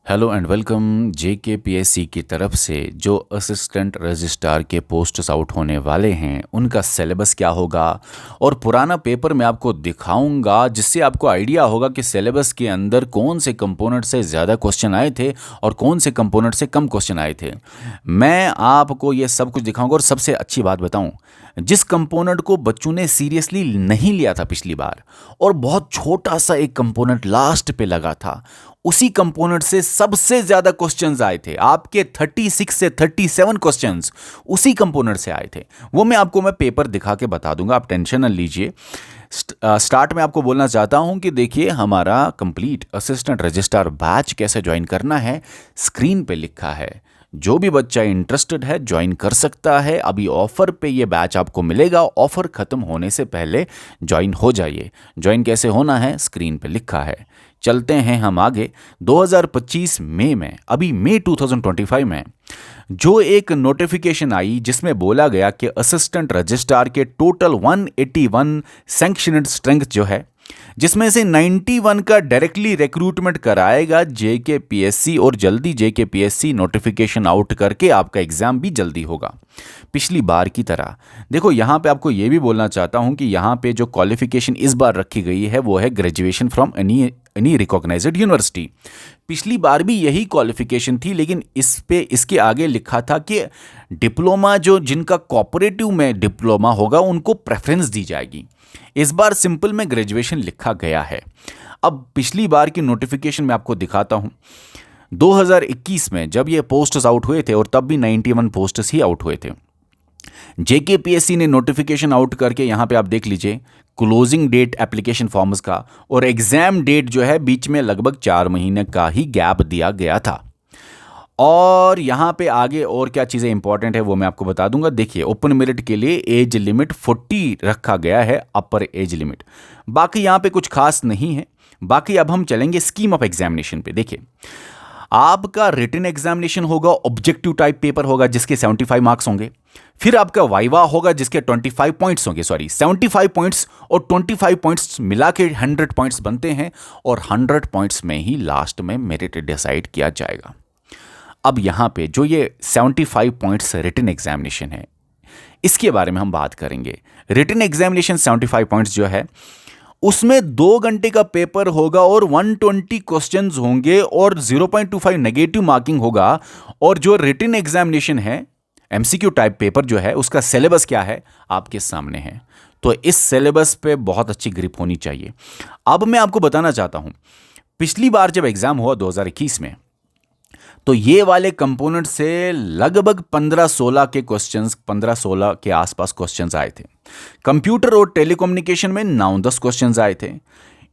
Hello and welcome. JKPSC की तरफ से जो असिस्टेंट रजिस्ट्रार के पोस्ट्स आउट होने वाले हैं उनका सिलेबस क्या होगा और पुराना पेपर मैं आपको दिखाऊंगा, जिससे आपको आइडिया होगा कि सिलेबस के अंदर कौन से कंपोनेंट से ज़्यादा क्वेश्चन आए थे और कौन से कंपोनेंट से कम क्वेश्चन आए थे। मैं आपको ये सब कुछ दिखाऊंगा और सबसे अच्छी बात बताऊं, जिस कंपोनेंट को बच्चों ने सीरियसली नहीं लिया था पिछली बार और बहुत छोटा सा एक कंपोनेंट लास्ट पे लगा था, उसी कंपोनेंट से सबसे ज्यादा क्वेश्चंस आए थे। आपके 36 से 37 क्वेश्चंस उसी कंपोनेंट से आए थे। वो मैं पेपर दिखा के बता दूंगा, आप टेंशन न लीजिए। स्टार्ट में आपको बोलना चाहता हूं कि देखिए, हमारा कंप्लीट असिस्टेंट रजिस्ट्रार बैच कैसे ज्वाइन करना है स्क्रीन पे लिखा है। जो भी बच्चा इंटरेस्टेड है ज्वाइन कर सकता है। अभी ऑफर पे ये बैच आपको मिलेगा, ऑफर खत्म होने से पहले ज्वाइन हो जाइए। ज्वाइन कैसे होना है स्क्रीन पे लिखा है। चलते हैं हम आगे। 2025 मई में, अभी मई 2025 में जो एक नोटिफिकेशन आई जिसमें बोला गया कि असिस्टेंट रजिस्ट्रार के टोटल 181 सैंक्शनड स्ट्रेंथ जो है, जिसमें से 91 का डायरेक्टली रिक्रूटमेंट कराएगा जेकेपीएससी, और जल्दी जेकेपीएससी नोटिफिकेशन आउट करके आपका एग्जाम भी जल्दी होगा पिछली बार की तरह। देखो, यहां पे आपको यह भी बोलना चाहता हूं कि यहां पे जो क्वालिफिकेशन इस बार रखी गई है वो है graduation from any recognised university. पिछली बार भी यही क्वालिफिकेशन थी, लेकिन इसके आगे लिखा था कि डिप्लोमा, जो जिनका कोऑपरेटिव में डिप्लोमा होगा उनको प्रेफरेंस दी जाएगी। इस बार सिंपल में ग्रेजुएशन लिखा गया है। अब पिछली बार की नोटिफिकेशन मैं आपको दिखाता हूं। 2021 में जब ये पोस्ट्स आउट हुए थे, और तब भी 91 पोस्ट्स ही आउट हुए थे, जेकेपीएससी ने नोटिफिकेशन आउट करके यहां पे आप देख लीजिए क्लोजिंग डेट एप्लीकेशन फॉर्म्स का और एग्जाम डेट जो है बीच में लगभग 4 महीने का ही गैप दिया गया था। और यहां पे आगे और क्या चीज़ें इंपॉर्टेंट है वो मैं आपको बता दूंगा। देखिए, ओपन मेरिट के लिए एज लिमिट 40 रखा गया है, अपर एज लिमिट। बाकी यहां पे कुछ खास नहीं है। बाकी अब हम चलेंगे स्कीम ऑफ एग्जामिनेशन पे। देखिए, आपका रिटन एग्जामिनेशन होगा, ऑब्जेक्टिव टाइप पेपर होगा जिसके 75 मार्क्स होंगे। फिर आपका वाइवा होगा जिसके 25 पॉइंट्स होंगे, 75 पॉइंट्स और 25 पॉइंट्स मिला के 100 पॉइंट्स बनते हैं, और 100 पॉइंट्स में ही लास्ट में मेरिट डिसाइड किया जाएगा। अब यहां पे जो ये 75 पॉइंट्स रिटन एग्जामिनेशन है, इसके बारे में हम बात करेंगे। रिटन एग्जामिनेशन 75 पॉइंट्स जो है, उसमें 2 घंटे का पेपर होगा और 120 क्वेश्चंस होंगे और 0.25 नेगेटिव मार्किंग होगा। और जो रिटन एग्जामिनेशन है, एमसीक्यू टाइप पेपर जो है, उसका सिलेबस क्या है आपके सामने है। तो इस सिलेबस पे बहुत अच्छी ग्रिप होनी चाहिए। अब मैं आपको बताना चाहता हूं, पिछली बार जब एग्जाम हुआ 2021 में, तो ये वाले कंपोनेंट से लगभग 15-16 के क्वेश्चंस, 15-16 के आसपास क्वेश्चंस आए थे। कंप्यूटर और टेलीकम्युनिकेशन में 9-10 क्वेश्चंस आए थे।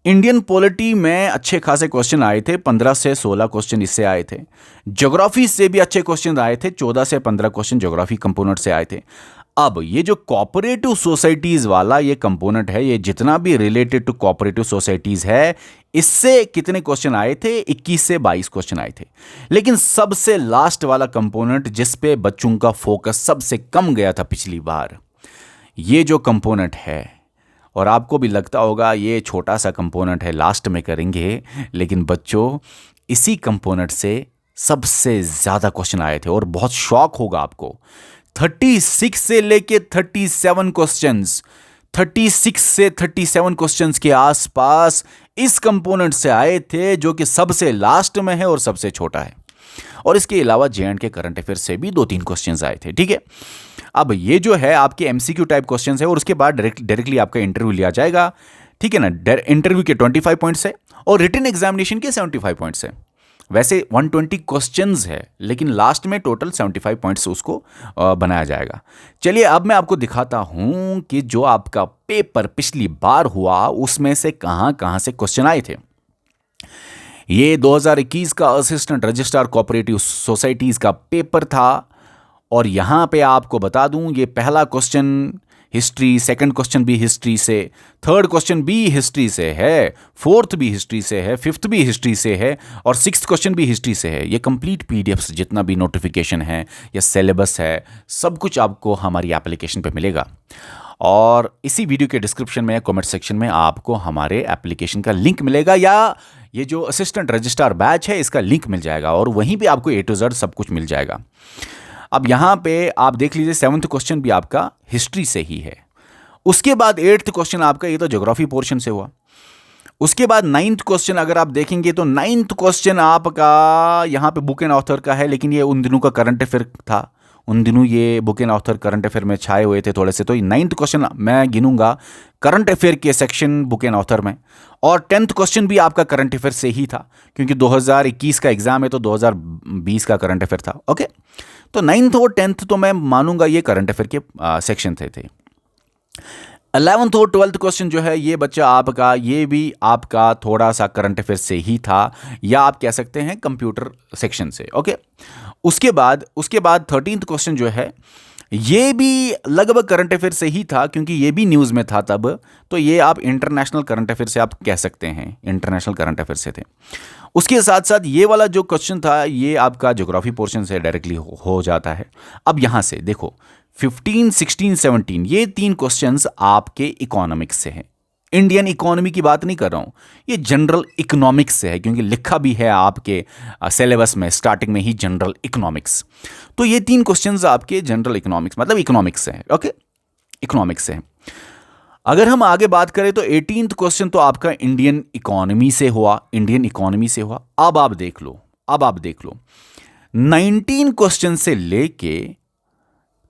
इंडियन पॉलिटी में अच्छे खासे क्वेश्चन आए थे, 15 से 16 क्वेश्चन इससे आए थे। ज्योग्राफी से भी अच्छे क्वेश्चन आए थे, 14 से 15 क्वेश्चन ज्योग्राफी कंपोनेंट से आए थे। अब ये जो कोऑपरेटिव सोसाइटीज वाला ये कंपोनेंट है, ये जितना भी रिलेटेड टू कोऑपरेटिव सोसाइटीज है, इससे कितने क्वेश्चन आए थे? 21 से 22 क्वेश्चन आए थे। लेकिन सबसे लास्ट वाला कंपोनेंट जिस पे बच्चों का फोकस सबसे कम गया था पिछली बार, ये जो कंपोनेंट है, और आपको भी लगता होगा ये छोटा सा कंपोनेंट है, लास्ट में करेंगे, लेकिन बच्चों इसी कंपोनेंट से सबसे ज्यादा क्वेश्चन आए थे। और बहुत शॉक होगा आपको, 36 से लेके 37 क्वेश्चंस, 36 से 37 क्वेश्चंस के आसपास इस कंपोनेंट से आए थे, जो कि सबसे लास्ट में है और सबसे छोटा है। और इसके अलावा जेएंड के करंट अफेयर से भी 2-3 क्वेश्चंस आए थे। ठीक है, अब ये जो है आपके एमसीक्यू टाइप क्वेश्चंस है, और उसके बाद डायरेक्टली आपका इंटरव्यू लिया जाएगा। ठीक है ना, इंटरव्यू के 25 पॉइंट्स है और रिटन एग्जामिनेशन के 75 पॉइंट्स है। वैसे 120 क्वेश्चंस है, लेकिन लास्ट में टोटल 75 पॉइंट्स उसको बनाया जाएगा। चलिए, अब मैं आपको दिखाता हूं कि जो आपका पेपर पिछली बार हुआ उसमें से कहां कहां से क्वेश्चन आए थे। ये 2021 का असिस्टेंट रजिस्ट्रार कोऑपरेटिव सोसाइटीज का पेपर था, और यहां पे आपको बता दूं, ये पहला क्वेश्चन हिस्ट्री, सेकंड क्वेश्चन भी हिस्ट्री से, थर्ड क्वेश्चन भी हिस्ट्री से है, फोर्थ भी हिस्ट्री से है, फिफ्थ भी हिस्ट्री से है, और सिक्स्थ क्वेश्चन भी हिस्ट्री से है। ये कंप्लीट पीडीएफ जितना भी नोटिफिकेशन है या सिलेबस है, सब कुछ आपको हमारी एप्लीकेशन पे मिलेगा। और इसी वीडियो के डिस्क्रिप्शन में, कमेंट सेक्शन में आपको हमारे एप्लीकेशन का लिंक मिलेगा, या ये जो असिस्टेंट रजिस्ट्रार बैच है इसका लिंक मिल जाएगा और वहीं पे आपको A to Z सब कुछ मिल जाएगा। अब यहाँ पे आप देख लीजिए 7th क्वेश्चन भी आपका हिस्ट्री से ही है। उसके बाद 8th क्वेश्चन आपका, ये तो ज्योग्राफी पोर्शन से हुआ। उसके बाद 9th क्वेश्चन अगर आप देखेंगे तो 9th क्वेश्चन आपका यहाँ पे बुक एंड ऑथर का है, लेकिन ये उन दिनों का करंट अफेयर था, उन दिनों ये book and author current affair में छाए हुए थे थोड़े से, तो 9th क्वेश्चन मैं गिनूंगा करंट अफेयर के सेक्शन बुक एंड ऑथर में। और 10th क्वेश्चन भी आपका करंट अफेयर से ही था, क्योंकि 2021 का एग्जाम है तो 2020 का करंट अफेयर था। ओके, तो 9th और 10th तो मैं मानूंगा ये करंट अफेयर के सेक्शन थे। 11th और 12th क्वेश्चन जो है ये बच्चा आपका, ये भी आपका थोड़ा सा करंट अफेयर से ही था, या आप कह सकते हैं कंप्यूटर सेक्शन से। ओके, उसके बाद 13th क्वेश्चन जो है ये भी लगभग करंट अफेयर से ही था, क्योंकि ये भी न्यूज़ में था तब, तो ये आप इंटरनेशनल करंट अफेयर से आप कह सकते हैं, इंटरनेशनल करंट अफेयर से थे। उसके साथ साथ ये वाला जो क्वेश्चन था ये आपका ज्योग्राफी पोर्शन से डायरेक्टली हो जाता है। अब यहाँ से देखो 15, 16, 17 ये 3 क्वेश्चंस आपके इकोनॉमिक्स से हैं। इंडियन इकोनॉमी की बात नहीं कर रहा हूँ, ये जनरल इकोनॉमिक्स से है, क्योंकि लिखा भी है आपके सिलेबस में स्टार्टिंग में ही जनरल इकोनॉमिक्स। तो ये 3 क्वेश्चंस आपके जनरल इकोनॉमिक्स मतलब इकोनॉमिक्स से है। ओके, इकोनॉमिक्स से है। अगर हम आगे बात करें तो 18th क्वेश्चन तो आपका इंडियन इकोनॉमी से हुआ, इंडियन इकोनॉमी से हुआ। अब आप देख लो 19 क्वेश्चन से लेके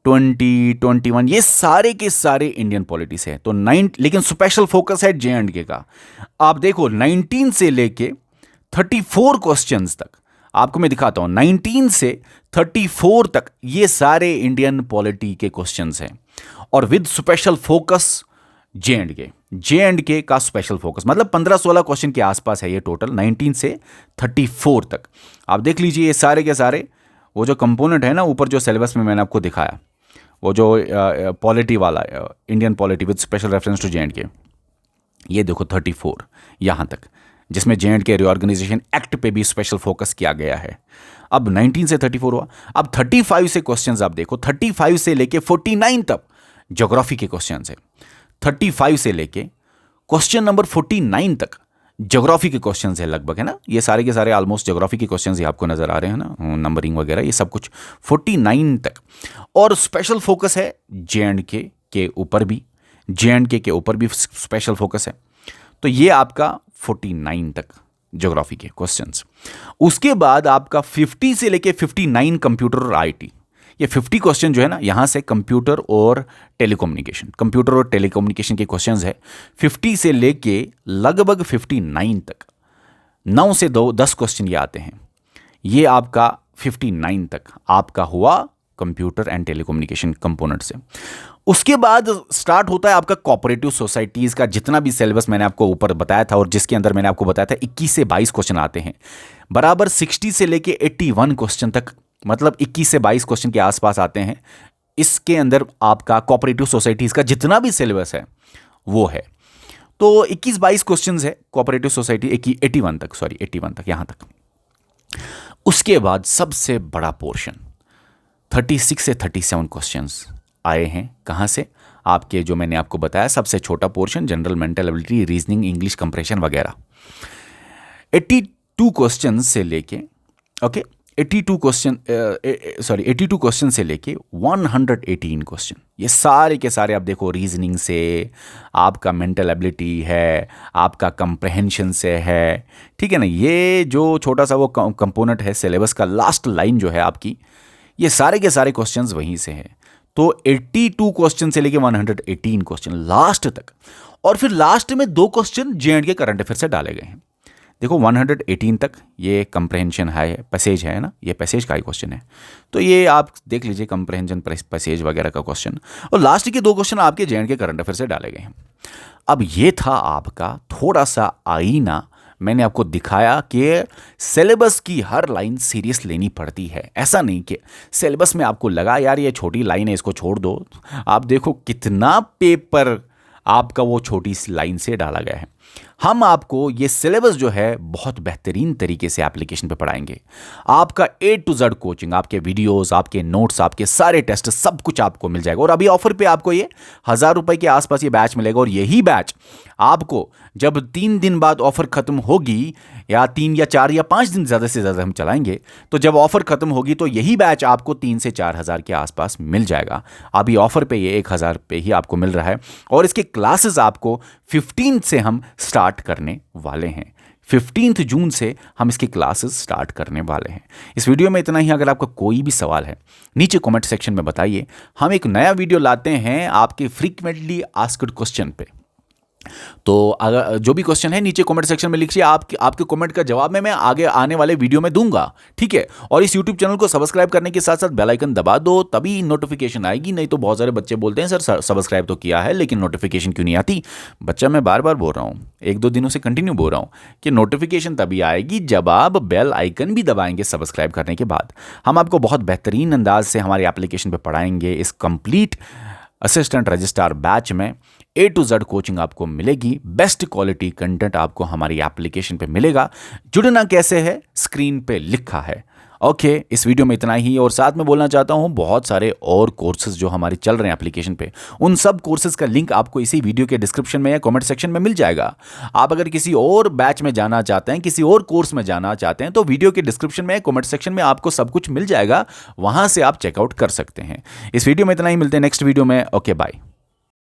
20, 21 ये सारे के सारे इंडियन पॉलिटी से है। तो 9, लेकिन स्पेशल फोकस है J&K का। आप देखो 19 से लेके 34 क्वेश्चंस तक आपको मैं दिखाता हूं, 19 से 34 तक ये सारे इंडियन पॉलिटी के क्वेश्चंस हैं, और विद स्पेशल फोकस J&K का स्पेशल फोकस, मतलब 15-16 क्वेश्चन के आसपास है ये टोटल 19 से 34 तक। आप देख लीजिए ये सारे के सारे वो जो कंपोनेंट है ना ऊपर जो सिलेबस में मैंने आपको दिखाया, वो जो पॉलिटी वाला Indian polity with special reference to J&K, ये देखो 34 यहाँ तक, जिसमें J&K रिऑर्गेनाइजेशन एक्ट पे भी स्पेशल फोकस किया गया है। अब 19 से 34 हुआ। अब 35 से क्वेश्चंस आप देखो, 35 से लेके 49 तक ज्योग्राफी के क्वेश्चंस है। 35 से लेके क्वेश्चन नंबर 49 तक ज्योग्राफी के क्वेश्चंस है लगभग, है ना। ये सारे के सारे ऑलमोस्ट ज्योग्राफी के क्वेश्चंस ही आपको नजर आ रहे हैं ना, नंबरिंग वगैरह ये सब कुछ 49 तक। और स्पेशल फोकस है J&K के ऊपर भी, J&K के ऊपर भी स्पेशल फोकस है। तो ये आपका 49 तक ज्योग्राफी के क्वेश्चंस। उसके बाद आपका 50 से लेके 59 कंप्यूटर और IT, ये 50 क्वेश्चन जो है ना यहाँ से कंप्यूटर और टेलीकम्युनिकेशन के क्वेश्चंस है। 50 से लेके लगभग 59 तक 9 से 10 क्वेश्चन ये आते हैं। ये आपका 59 तक आपका हुआ कंप्यूटर एंड टेलीकम्युनिकेशन कंपोनेंट से। उसके बाद स्टार्ट होता है आपका कोऑपरेटिव सोसाइटीज का, जितना भी सिलेबस मैंने आपको ऊपर बताया था और जिसके अंदर मैंने आपको बताया था 21 से 22 क्वेश्चन आते हैं बराबर। 60 से लेके 81 क्वेश्चन तक, मतलब 21 से 22 क्वेश्चन के आसपास आते हैं। इसके अंदर आपका कोऑपरेटिव सोसाइटीज का जितना भी सिलेबस है वो है। तो 21-22 क्वेश्चन है कोऑपरेटिव सोसाइटी 81 तक यहां तक। उसके बाद सबसे बड़ा पोर्शन 36 से 37 क्वेश्चंस आए हैं। कहां से? आपके जो मैंने आपको बताया सबसे छोटा portion general mental ability, reasoning, English compression वगैरह। 82 क्वेश्चन से लेके 82 क्वेश्चन से लेके 118 क्वेश्चन, ये सारे के सारे आप देखो रीजनिंग से, आपका मेंटल एबिलिटी है, आपका कंप्रहेंशन से है, ठीक है ना। ये जो छोटा सा वो कंपोनेंट है सिलेबस का, लास्ट लाइन जो है आपकी, ये सारे के सारे क्वेश्चंस वहीं से हैं। तो 82 क्वेश्चन से लेके 118 क्वेश्चन लास्ट तक, और फिर लास्ट में 2 क्वेश्चन J&K करंट अफेयर से डाले गए हैं। देखो 118 तक ये कंप्रहेंशन है, पैसेज है ना, ये पैसेज का ही क्वेश्चन है। तो ये आप देख लीजिए कंप्रहेंशन, पैसेज वगैरह का क्वेश्चन, और लास्ट के 2 क्वेश्चन आपके J&K करंट अफेयर से डाले गए हैं। अब ये था आपका थोड़ा सा आईना। मैंने आपको दिखाया कि सिलेबस की हर लाइन सीरियस लेनी पड़ती है। ऐसा नहीं कि सिलेबस में आपको लगा यार ये छोटी लाइन है इसको छोड़ दो। आप देखो कितना पेपर आपका वो छोटी सी लाइन से डाला गया है। हम आपको ये सिलेबस जो है बहुत बेहतरीन तरीके से एप्लीकेशन पे पढ़ाएंगे। आपका A to Z कोचिंग, आपके वीडियोस, आपके नोट्स, आपके सारे टेस्ट, सब कुछ आपको मिल जाएगा। और अभी ऑफर पे आपको ये 1,000 रुपए के आसपास ये बैच मिलेगा। और यही बैच आपको जब 3 दिन बाद ऑफर खत्म होगी, या 3 या 4 या 5 दिन ज़्यादा से ज़्यादा हम चलाएंगे, तो जब ऑफर खत्म होगी तो यही बैच आपको 3 से 4,000 के आसपास मिल जाएगा। अभी ऑफर पे ये 1,000 पे ही आपको मिल रहा है। और इसके क्लासेस आपको 15 से हम स्टार्ट करने वाले हैं। 15 जून से हम इसकी क्लासेस स्टार्ट करने वाले हैं। इस वीडियो में इतना ही। अगर आपका कोई भी सवाल है नीचे कमेंट सेक्शन में बताइए। हम एक नया वीडियो लाते हैं आपके फ्रीक्वेंटली आस्क्ड क्वेश्चन पे। तो अगर जो भी क्वेश्चन है नीचे कमेंट सेक्शन में लिखिए। आपके कमेंट का जवाब मैं आगे आने वाले वीडियो में दूंगा, ठीक है। और इस यूट्यूब चैनल को सब्सक्राइब करने के साथ साथ बेल आइकन दबा दो, तभी नोटिफिकेशन आएगी। नहीं तो बहुत सारे बच्चे बोलते हैं सर सब्सक्राइब तो किया है लेकिन नोटिफिकेशन क्यों नहीं आती। बच्चा, मैं बार बार बोल रहा हूँ, 1-2 दिनों से कंटिन्यू बोल रहा हूँ कि नोटिफिकेशन तभी आएगी जब आप बेल आइकन भी दबाएंगे सब्सक्राइब करने के बाद। हम आपको बहुत बेहतरीन अंदाज से हमारी एप्लीकेशन पर पढ़ाएंगे। इस कंप्लीट असिस्टेंट रजिस्ट्रार बैच में A to Z कोचिंग आपको मिलेगी। बेस्ट क्वालिटी कंटेंट आपको हमारी एप्लीकेशन पे मिलेगा। जुड़ना कैसे है, स्क्रीन पे लिखा है। ओके, इस वीडियो में इतना ही। और साथ में बोलना चाहता हूँ, बहुत सारे और कोर्सेज जो हमारे चल रहे हैं एप्लीकेशन पे, उन सब कोर्सेज का लिंक आपको इसी वीडियो के डिस्क्रिप्शन में या कमेंट सेक्शन में मिल जाएगा। आप अगर किसी और बैच में जाना चाहते हैं, किसी और कोर्स में जाना चाहते हैं, तो वीडियो के डिस्क्रिप्शन में, कमेंट सेक्शन में आपको सब कुछ मिल जाएगा। वहां से आप चेकआउट कर सकते हैं। इस वीडियो में इतना ही। मिलते हैं नेक्स्ट वीडियो में। Okay, bye.